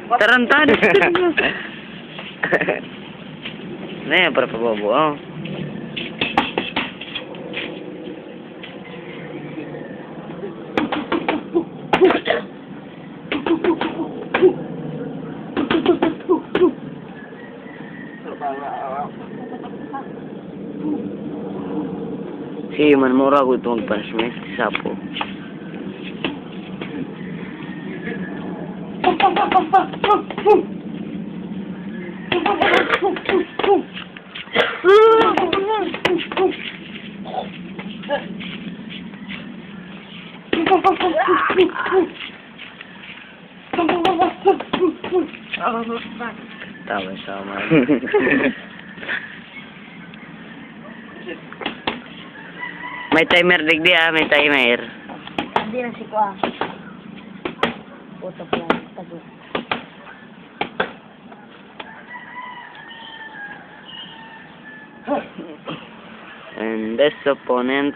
Tarantado. Ano yan, para pabobo, oh. Si man mura ko itong punishment sa po. Tama-sama. May timer digdi may timer. Hindi na si Kwa. Puto po lang, tago. And this opponent.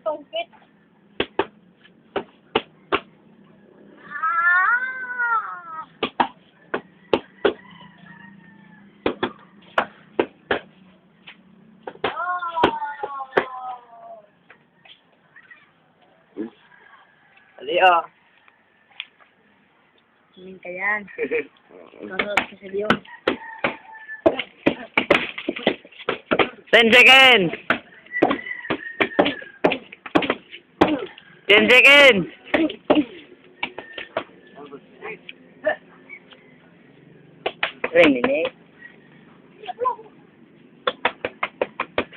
Tungkit. Ali ah. Hindi ka yan. Nanood ka sa Leon. 10 seconds. 10 seconds.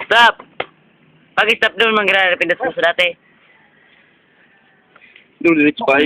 Stop. Pag-stop doon, mangyari pindas mo sa dati. Nulit pa,